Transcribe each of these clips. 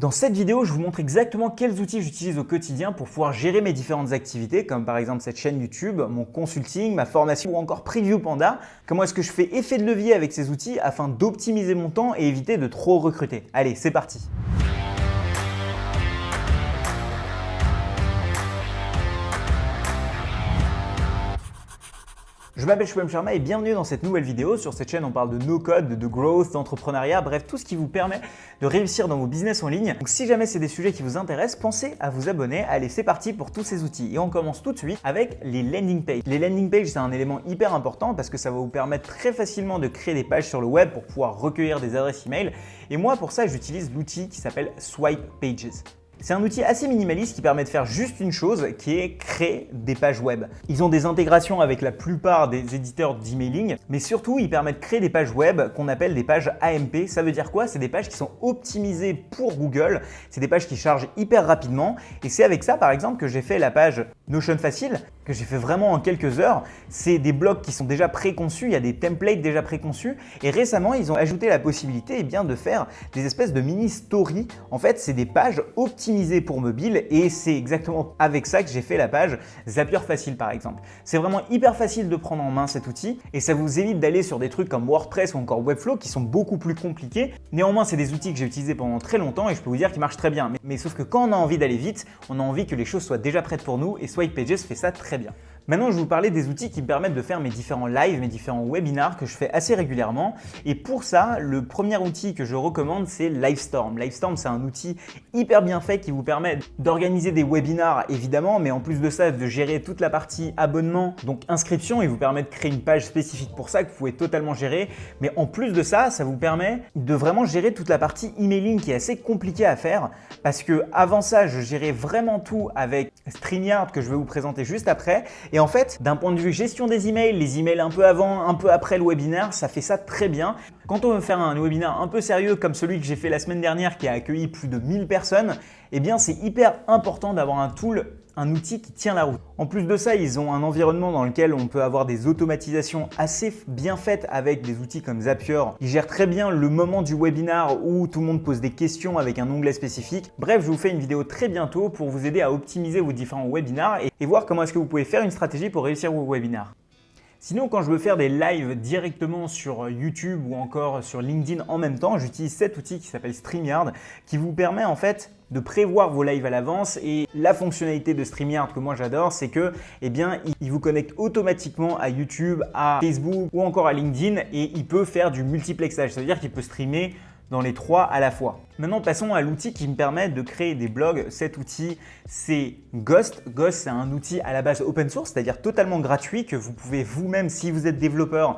Dans cette vidéo, je vous montre exactement quels outils j'utilise au quotidien pour pouvoir gérer mes différentes activités, comme par exemple cette chaîne YouTube, mon consulting, ma formation ou encore Preview Panda. Comment est-ce que je fais effet de levier avec ces outils afin d'optimiser mon temps et éviter de trop recruter. Allez, c'est parti! Je m'appelle Shubham Sharma et bienvenue dans cette nouvelle vidéo. Sur cette chaîne, on parle de no-code, de growth, d'entrepreneuriat, bref, tout ce qui vous permet de réussir dans vos business en ligne. Donc si jamais c'est des sujets qui vous intéressent, pensez à vous abonner. Allez, c'est parti pour tous ces outils. Et on commence tout de suite avec les landing pages. Les landing pages, c'est un élément hyper important parce que ça va vous permettre très facilement de créer des pages sur le web pour pouvoir recueillir des adresses email. Et moi, pour ça, j'utilise l'outil qui s'appelle Swipe Pages. C'est un outil assez minimaliste qui permet de faire juste une chose qui est créer des pages web. Ils ont des intégrations avec la plupart des éditeurs d'emailing, mais surtout ils permettent de créer des pages web qu'on appelle des pages AMP. Ça veut dire quoi? C'est des pages qui sont optimisées pour Google. C'est des pages qui chargent hyper rapidement et c'est avec ça par exemple que j'ai fait la page Notion Facile, que j'ai fait vraiment en quelques heures. C'est des blogs qui sont déjà préconçus, il y a des templates déjà préconçus et récemment ils ont ajouté la possibilité de faire des espèces de mini stories. En fait, c'est des pages optimisées pour mobile et c'est exactement avec ça que j'ai fait la page Zapier Facile par exemple. C'est vraiment hyper facile de prendre en main cet outil et ça vous évite d'aller sur des trucs comme WordPress ou encore Webflow qui sont beaucoup plus compliqués. Néanmoins, c'est des outils que j'ai utilisés pendant très longtemps et je peux vous dire qu'ils marchent très bien. Mais sauf que quand on a envie d'aller vite, on a envie que les choses soient déjà prêtes pour nous et Swipe Pages fait ça très bien. Maintenant, je vais vous parler des outils qui me permettent de faire mes différents lives, mes différents webinars que je fais assez régulièrement. Et pour ça, le premier outil que je recommande, c'est Livestorm. Livestorm, c'est un outil hyper bien fait qui vous permet d'organiser des webinars évidemment, mais en plus de ça, de gérer toute la partie abonnement, donc inscription. Il vous permet de créer une page spécifique pour ça que vous pouvez totalement gérer. Mais en plus de ça, ça vous permet de vraiment gérer toute la partie emailing qui est assez compliquée à faire parce que avant ça, je gérais vraiment tout avec StreamYard que je vais vous présenter juste après. Et en fait, d'un point de vue gestion des emails, les emails un peu avant, un peu après le webinaire, ça fait ça très bien. Quand on veut faire un webinaire un peu sérieux comme celui que j'ai fait la semaine dernière qui a accueilli plus de 1000 personnes, eh bien c'est hyper important d'avoir un tool, un outil qui tient la route. En plus de ça, ils ont un environnement dans lequel on peut avoir des automatisations assez bien faites avec des outils comme Zapier. Ils gèrent très bien le moment du webinar où tout le monde pose des questions avec un onglet spécifique. Bref, je vous fais une vidéo très bientôt pour vous aider à optimiser vos différents webinars et voir comment est-ce que vous pouvez faire une stratégie pour réussir vos webinars. Sinon, quand je veux faire des lives directement sur YouTube ou encore sur LinkedIn en même temps, j'utilise cet outil qui s'appelle StreamYard qui vous permet en fait de prévoir vos lives à l'avance. Et la fonctionnalité de StreamYard que moi j'adore, c'est que il vous connecte automatiquement à YouTube, à Facebook ou encore à LinkedIn et il peut faire du multiplexage. Ça veut dire qu'il peut streamer dans les trois à la fois. Maintenant, passons à l'outil qui me permet de créer des blogs. Cet outil, c'est Ghost. Ghost, c'est un outil à la base open source, c'est-à-dire totalement gratuit que vous pouvez vous-même, si vous êtes développeur,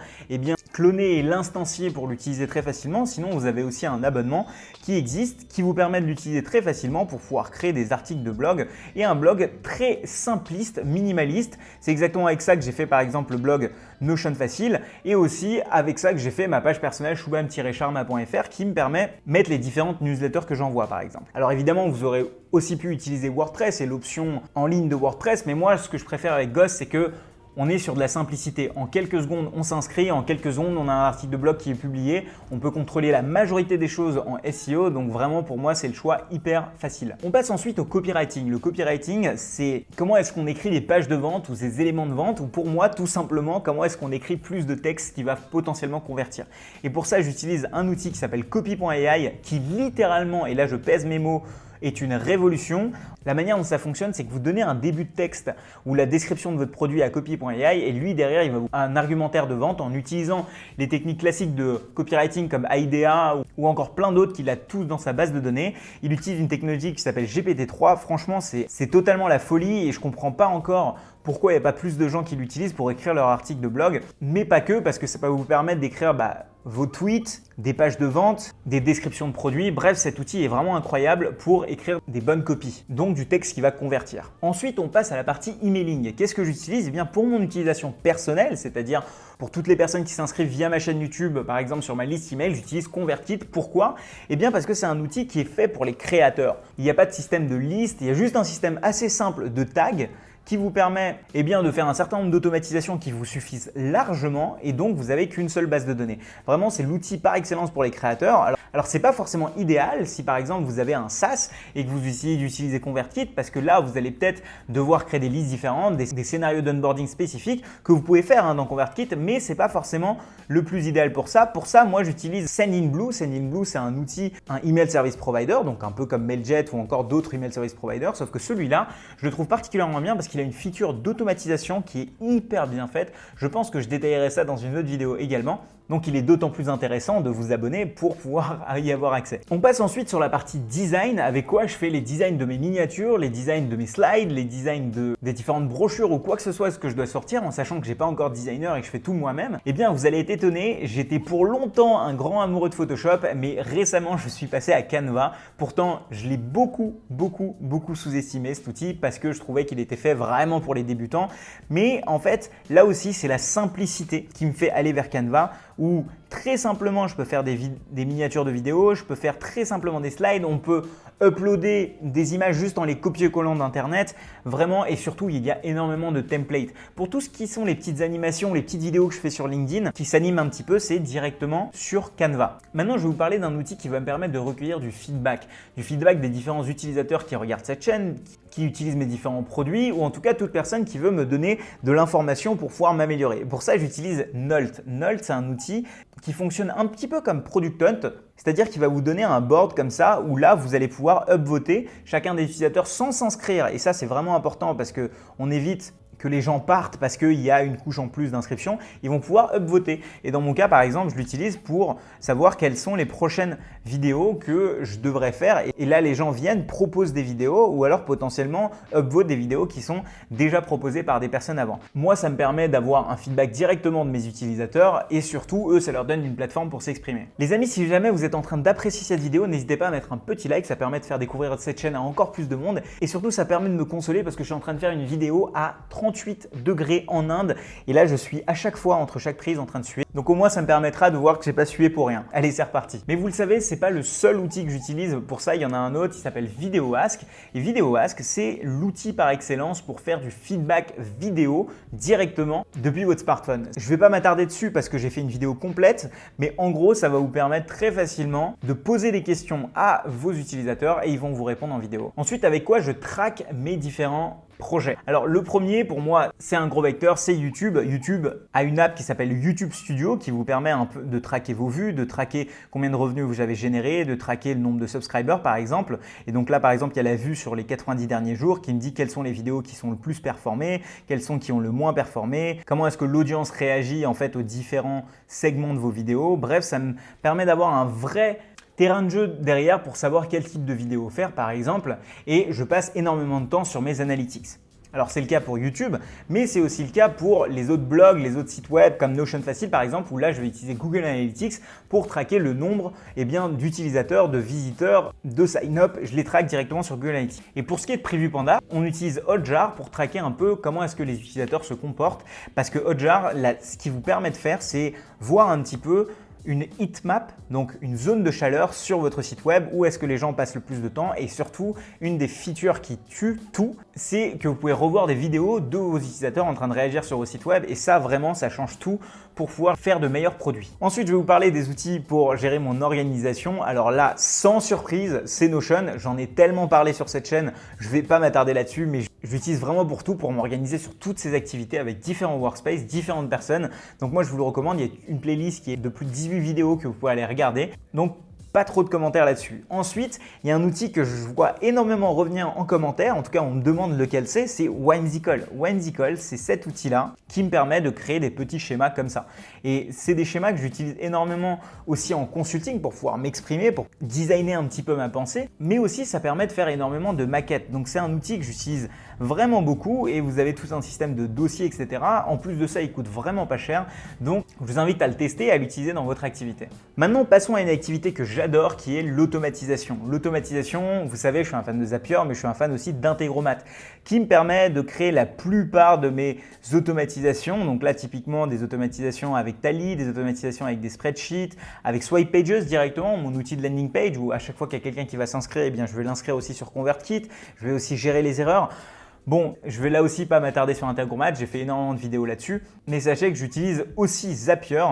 cloner et l'instancier pour l'utiliser très facilement. Sinon, vous avez aussi un abonnement qui existe, qui vous permet de l'utiliser très facilement pour pouvoir créer des articles de blog et un blog très simpliste, minimaliste. C'est exactement avec ça que j'ai fait par exemple le blog Notion Facile et aussi avec ça que j'ai fait ma page personnelle shubham-sharma.fr qui me permet de mettre les différentes newsletters que j'envoie par exemple. Alors évidemment, vous aurez aussi pu utiliser WordPress et l'option en ligne de WordPress, mais moi ce que je préfère avec Ghost, c'est que on est sur de la simplicité. En quelques secondes, on s'inscrit. En quelques secondes, on a un article de blog qui est publié. On peut contrôler la majorité des choses en SEO. Donc vraiment, pour moi, c'est le choix hyper facile. On passe ensuite au copywriting. Le copywriting, c'est comment est-ce qu'on écrit des pages de vente ou des éléments de vente ou pour moi, tout simplement, comment est-ce qu'on écrit plus de texte qui va potentiellement convertir. Et pour ça, j'utilise un outil qui s'appelle copy.ai qui littéralement, et là je pèse mes mots, est une révolution. La manière dont ça fonctionne, c'est que vous donnez un début de texte ou la description de votre produit à copy.ai et lui derrière, il va vous un argumentaire de vente en utilisant les techniques classiques de copywriting comme IDEA ou encore plein d'autres qu'il a tous dans sa base de données. Il utilise une technologie qui s'appelle GPT-3. Franchement, c'est totalement la folie et je ne comprends pas encore pourquoi il n'y a pas plus de gens qui l'utilisent pour écrire leur article de blog, mais pas que, parce que ça va vous permettre d'écrire vos tweets, des pages de vente, des descriptions de produits. Bref, cet outil est vraiment incroyable pour écrire des bonnes copies, donc du texte qui va convertir. Ensuite, on passe à la partie emailing. Qu'est-ce que j'utilise? Eh bien, pour mon utilisation personnelle, c'est-à-dire pour toutes les personnes qui s'inscrivent via ma chaîne YouTube, par exemple sur ma liste email, j'utilise Convertit. Pourquoi? Eh bien, parce que c'est un outil qui est fait pour les créateurs. Il n'y a pas de système de liste, il y a juste un système assez simple de tags qui vous permet de faire un certain nombre d'automatisations qui vous suffisent largement et donc vous n'avez qu'une seule base de données. Vraiment, c'est l'outil par excellence pour les créateurs. Alors ce n'est pas forcément idéal si par exemple vous avez un SaaS et que vous essayez d'utiliser ConvertKit parce que là, vous allez peut-être devoir créer des listes différentes, des scénarios d'onboarding spécifiques que vous pouvez faire dans ConvertKit, mais ce n'est pas forcément le plus idéal pour ça. Pour ça, moi, j'utilise Sendinblue. Sendinblue, c'est un outil, un email service provider, donc un peu comme Mailjet ou encore d'autres email service providers, sauf que celui-là, je le trouve particulièrement bien parce qu'il a une feature d'automatisation qui est hyper bien faite. Je pense que je détaillerai ça dans une autre vidéo également. Donc, il est d'autant plus intéressant de vous abonner pour pouvoir y avoir accès. On passe ensuite sur la partie design, avec quoi je fais les designs de mes miniatures, les designs de mes slides, les designs des différentes brochures ou quoi que ce soit ce que je dois sortir en sachant que j'ai pas encore de designer et que je fais tout moi-même. Eh bien, vous allez être étonné, j'étais pour longtemps un grand amoureux de Photoshop, mais récemment, je suis passé à Canva. Pourtant, je l'ai beaucoup sous-estimé cet outil parce que je trouvais qu'il était fait vraiment pour les débutants. Mais en fait, là aussi, c'est la simplicité qui me fait aller vers Canva où très simplement, je peux faire des miniatures de vidéos, je peux faire très simplement des slides, on peut uploader des images juste en les copier-collant d'Internet, vraiment, et surtout, il y a énormément de templates. Pour tout ce qui sont les petites animations, les petites vidéos que je fais sur LinkedIn, qui s'animent un petit peu, c'est directement sur Canva. Maintenant, je vais vous parler d'un outil qui va me permettre de recueillir du feedback des différents utilisateurs qui regardent cette chaîne, qui utilisent mes différents produits, ou en tout cas toute personne qui veut me donner de l'information pour pouvoir m'améliorer. Pour ça, j'utilise Nolt. Nolt, c'est un outil qui fonctionne un petit peu comme Product Hunt, c'est-à-dire qu'il va vous donner un board comme ça où là, vous allez pouvoir upvoter chacun des utilisateurs sans s'inscrire. Et ça, c'est vraiment important parce qu'on évite que les gens partent parce qu'il y a une couche en plus d'inscription, ils vont pouvoir upvoter. Et dans mon cas, par exemple, je l'utilise pour savoir quelles sont les prochaines vidéos que je devrais faire. Et là, les gens viennent, proposent des vidéos ou alors potentiellement upvotent des vidéos qui sont déjà proposées par des personnes avant. Moi, ça me permet d'avoir un feedback directement de mes utilisateurs et surtout, eux, ça leur donne une plateforme pour s'exprimer. Les amis, si jamais vous êtes en train d'apprécier cette vidéo, n'hésitez pas à mettre un petit like, ça permet de faire découvrir cette chaîne à encore plus de monde et surtout, ça permet de me consoler parce que je suis en train de faire une vidéo à 38 degrés en Inde et là je suis à chaque fois entre chaque prise en train de suer. Donc au moins ça me permettra de voir que j'ai pas sué pour rien. Allez, c'est reparti. Mais vous le savez, c'est pas le seul outil que j'utilise. Pour ça, il y en a un autre qui s'appelle VideoAsk et VideoAsk, c'est l'outil par excellence pour faire du feedback vidéo directement depuis votre smartphone. Je vais pas m'attarder dessus parce que j'ai fait une vidéo complète, mais en gros, ça va vous permettre très facilement de poser des questions à vos utilisateurs et ils vont vous répondre en vidéo. Ensuite, avec quoi je traque mes différents projet. Alors le premier pour moi, c'est un gros vecteur, c'est YouTube. YouTube a une app qui s'appelle YouTube Studio qui vous permet un peu de traquer vos vues, de traquer combien de revenus vous avez généré, de traquer le nombre de subscribers par exemple. Et donc là par exemple, il y a la vue sur les 90 derniers jours qui me dit quelles sont les vidéos qui sont le plus performées, quelles sont qui ont le moins performé, comment est-ce que l'audience réagit en fait aux différents segments de vos vidéos. Bref, ça me permet d'avoir un vrai terrain de jeu derrière pour savoir quel type de vidéo faire par exemple et je passe énormément de temps sur mes analytics. Alors c'est le cas pour YouTube, mais c'est aussi le cas pour les autres blogs, les autres sites web comme Notion Facile par exemple où là je vais utiliser Google Analytics pour traquer le nombre d'utilisateurs, de visiteurs, de sign-up. Je les traque directement sur Google Analytics. Et pour ce qui est de Preview Panda, on utilise Hotjar pour traquer un peu comment est-ce que les utilisateurs se comportent parce que Hotjar, ce qui vous permet de faire, c'est voir un petit peu une heatmap, donc une zone de chaleur sur votre site web, où est-ce que les gens passent le plus de temps et surtout, une des features qui tue tout, c'est que vous pouvez revoir des vidéos de vos utilisateurs en train de réagir sur vos sites web et ça vraiment, ça change tout pour pouvoir faire de meilleurs produits. Ensuite, je vais vous parler des outils pour gérer mon organisation. Alors là, sans surprise, c'est Notion. J'en ai tellement parlé sur cette chaîne, je ne vais pas m'attarder là-dessus, mais je l'utilise vraiment pour tout, pour m'organiser sur toutes ces activités avec différents workspaces, différentes personnes. Donc moi, je vous le recommande, il y a une playlist qui est de plus de 18 vidéos que vous pouvez aller regarder. Donc, pas trop de commentaires là-dessus. Ensuite, il y a un outil que je vois énormément revenir en commentaire, en tout cas on me demande lequel c'est Whimsical. Whimsical, c'est cet outil-là qui me permet de créer des petits schémas comme ça. Et c'est des schémas que j'utilise énormément aussi en consulting pour pouvoir m'exprimer, pour designer un petit peu ma pensée, mais aussi ça permet de faire énormément de maquettes. Donc c'est un outil que j'utilise vraiment beaucoup et vous avez tout un système de dossiers, etc. En plus de ça, il coûte vraiment pas cher. Donc je vous invite à le tester et à l'utiliser dans votre activité. Maintenant, passons à une activité que j'adore qui est l'automatisation. L'automatisation, vous savez, je suis un fan de Zapier, mais je suis un fan aussi d'Integromat qui me permet de créer la plupart de mes automatisations. Donc là, typiquement, des automatisations avec Tally, des automatisations avec des spreadsheets, avec Swipe Pages directement, mon outil de landing page où à chaque fois qu'il y a quelqu'un qui va s'inscrire, eh bien, je vais l'inscrire aussi sur ConvertKit. Je vais aussi gérer les erreurs. Bon, je vais là aussi pas m'attarder sur Integromat, j'ai fait énormément de vidéos là-dessus, mais sachez que j'utilise aussi Zapier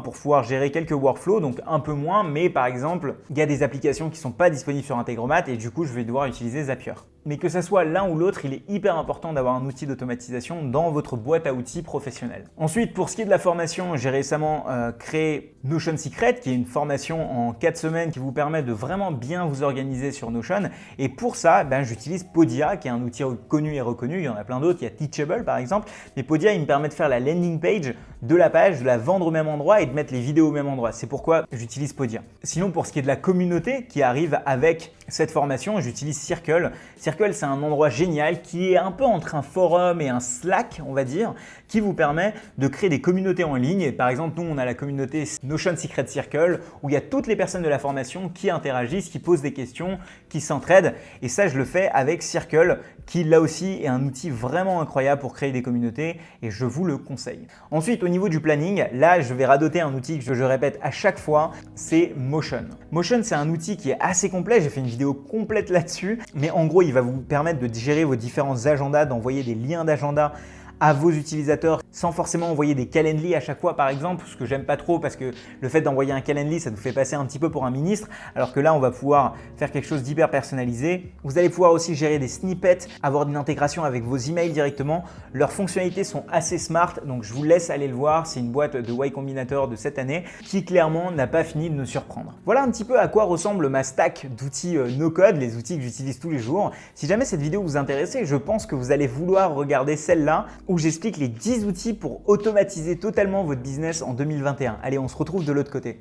pour pouvoir gérer quelques workflows, donc un peu moins, mais par exemple, il y a des applications qui ne sont pas disponibles sur Integromat et du coup, je vais devoir utiliser Zapier. Mais que ce soit l'un ou l'autre, il est hyper important d'avoir un outil d'automatisation dans votre boîte à outils professionnelle. Ensuite, pour ce qui est de la formation, j'ai récemment créé Notion Secret, qui est une formation en 4 semaines qui vous permet de vraiment bien vous organiser sur Notion. Et pour ça, j'utilise Podia, qui est un outil connu et reconnu. Il y en a plein d'autres, il y a Teachable par exemple. Mais Podia, il me permet de faire la landing page de la page, de la vendre au même endroit et de mettre les vidéos au même endroit. C'est pourquoi j'utilise Podia. Sinon, pour ce qui est de la communauté qui arrive avec cette formation, j'utilise Circle. Circle, c'est un endroit génial qui est un peu entre un forum et un Slack, on va dire, qui vous permet de créer des communautés en ligne. Et par exemple, nous, on a la communauté Notion Secret Circle où il y a toutes les personnes de la formation qui interagissent, qui posent des questions, qui s'entraident. Et ça, je le fais avec Circle, qui là aussi est un outil vraiment incroyable pour créer des communautés et je vous le conseille. Ensuite, au niveau du planning, là, je vais radoter un outil que je répète à chaque fois, c'est Motion. Motion, c'est un outil qui est assez complet. J'ai fait une vidéo complète là-dessus, mais en gros, il va vous permettre de gérer vos différents agendas, d'envoyer des liens d'agenda à vos utilisateurs sans forcément envoyer des Calendly à chaque fois par exemple, ce que j'aime pas trop parce que le fait d'envoyer un Calendly, ça nous fait passer un petit peu pour un ministre, alors que là on va pouvoir faire quelque chose d'hyper personnalisé. Vous allez pouvoir aussi gérer des snippets, avoir une intégration avec vos emails directement. Leurs fonctionnalités sont assez smart, donc je vous laisse aller le voir. C'est une boîte de Y Combinator de cette année qui clairement n'a pas fini de nous surprendre. Voilà un petit peu à quoi ressemble ma stack d'outils no-code, les outils que j'utilise tous les jours. Si jamais cette vidéo vous intéressait, je pense que vous allez vouloir regarder celle-là où j'explique les 10 outils pour automatiser totalement votre business en 2021. Allez, on se retrouve de l'autre côté.